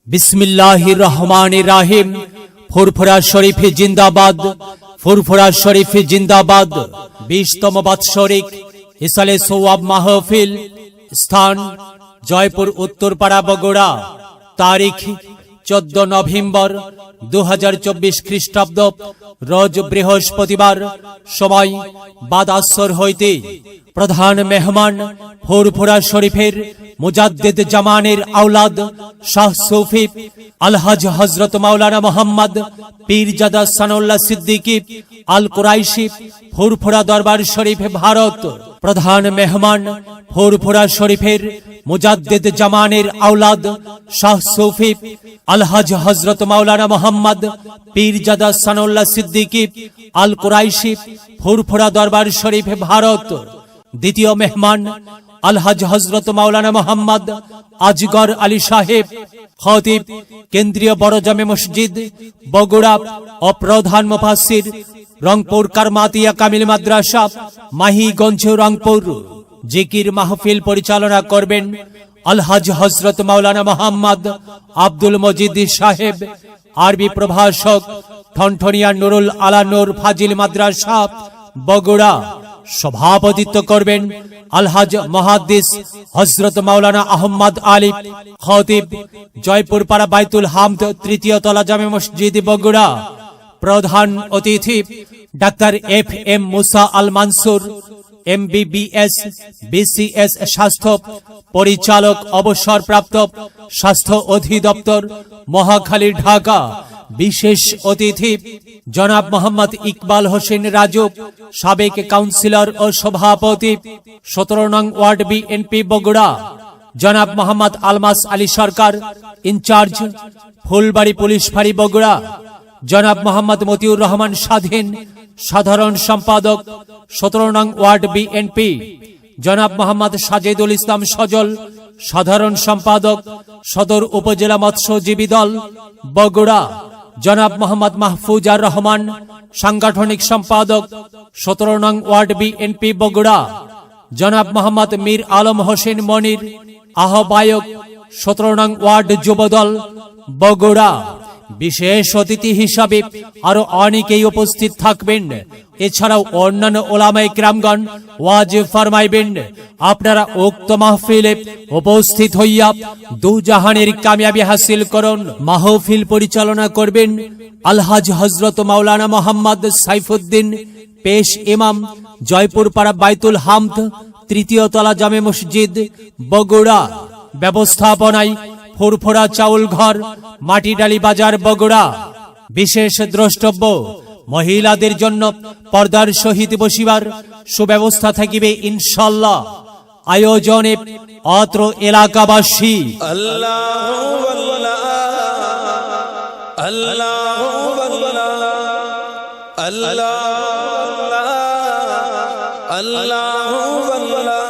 बिस्मिल्लाहिर रहमानिर रहीम। ফুরফুরা শরীফ জিন্দাবাদ, ফুরফুরা শরীফ জিন্দাবাদ। 20তম বাৎসরিক ইসালে সোয়াব মাহফিল। স্থান জয়পুর উত্তরপাড়া বগুড়া। তারিখ 14 নভেম্বর 2024 খ্রিস্টাব্দ, রোজ বৃহস্পতিবার। সময় বাদ আসর হইতে। প্রধান মেহমান ফুরফুরা শরীফের মুজাদ্দিদ জামানের আওলাদ শাহ সুফি আলহাজ হযরত মাওলানা মোহাম্মদ পীরজাদা সানাউল্লাহ সিদ্দিকী আল কুরাইশি, ফুরফুরা দরবার শরীফ, ভারত। প্রধান মেহমান ফুরফুরা শরীফের মুজাদ্দিদ জামানের আওলাদ শাহ সুফি আলহাজ হযরত মাওলানা মোহাম্মদ পীরজাদা সানাউল্লাহ সিদ্দিকী আল কুরাইশি, ফুরফুরা দরবার শরীফ, ভারত। দ্বিতীয় মেহমান আলহাজ হযরত মাওলানা মোহাম্মদ আজগর আলী সাহেব, খতিব, কেন্দ্রীয় বড় জামে মসজিদ, বগুড়া ও প্রধান মুফাসসির, রংপুর কারমাতিয়া কামিল মাদ্রাসা, মাহিগঞ্জ, রংপুর। জিকির মাহফিল পরিচালনা করবেন আলহাজ হযরত মাওলানা মোহাম্মদ আব্দুল মজিদ সাহেব, আরবি প্রভাষক, ঠনঠনিয়া নুরুল আলা নূর ফাজিল মাদ্রাসা, বগুড়া। সভাপতিত্ব করবেন আলহাজ মুহাদ্দিস হযরত মাওলানা আহমদ আলী, খতিব, জয়পুর পাড়া বাইতুল হামদ, তৃতীয় তলা জামে মসজিদ, বগুড়া। প্রধান অতিথি ডাক্তার FM মুসা আল মানসুর, MBBS, BCS স্বাস্থ্য পরিচালক, অবসরপ্রাপ্ত, স্বাস্থ্য অধিদপ্তর, মহাখালী, ঢাকা। বিশেষ অতিথি জনাব মোহাম্মদ ইকবাল হোসেন রাজু, সাবেক কাউন্সিলর ও সভাপতি, 17 নং ওয়ার্ড, BNP, বগুড়া। জনাব মোহাম্মদ আলমাস আলী সরকার, ইনচার্জ, ফুলবাড়ি পুলিশ ফাঁড়ি, বগুড়া। জনাব মোহাম্মদ মতিউর রহমান স্বাধীন, সাধারণ সম্পাদক, 17 নং ওয়ার্ড, BNP। জনাব মোহাম্মদ সাজেদুল ইসলাম সজল, সাধারণ সম্পাদক, সদর উপজেলা মৎস্যজীবী দল, বগুড়া। জনাব মোহাম্মদ মাহফুজার রহমান, সাংগঠনিক সম্পাদক, 17 নং ওয়ার্ড, BNP, বগুড়া। জনাব মোহাম্মদ মীর আলম হোসেন মনির, আহ্বায়ক, 17 নং ওয়ার্ড, যুবদল, বগুড়া। বিশেষ অতিথি হিসাবে আরো অনেকেই উপস্থিত থাকবেন। এছাড়াও অন্যান্য ওলামায়ে কেরামগণ ওয়াজ ফরমাইবেন। আপনারা উক্ত মাহফিলে উপস্থিত হইয়া দুজাহানের কামিয়াবি হাসিল করুন। মাহফিল পরিচালনা করবেন আলহাজ হযরত মাওলানা মোহাম্মদ সাইফুদ্দিন, পেশ ইমাম, জয়পুর পাড়া বাইতুল হামদ, তৃতীয় তলা জামে মসজিদ, বগুড়া। ব্যবস্থাপনায় ফুরফুরা চাউল ঘর, মাটিডালি বাজার, বগুড়া। বিশেষ দ্রষ্টব্য মহিলাদের জন্য পর্দার সহিত বসিবার সুব্যবস্থা থাকিবে ইনশাআল্লাহ। আয়োজনে অত্র এলাকাবাসী আল্লাহু আল্লাহ আল্লাহু আল্লাহ আল্লাহ আল্লাহু আল্লাহ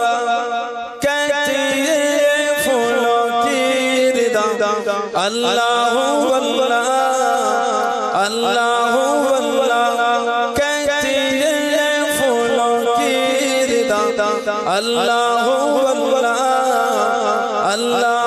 कहते हैं फूलों की रिदा अल्लाहु अल्लाह अल्लाहु अल्लाह कहते हैं फूलों की रिदा अल्लाहु अल्लाह अल्लाह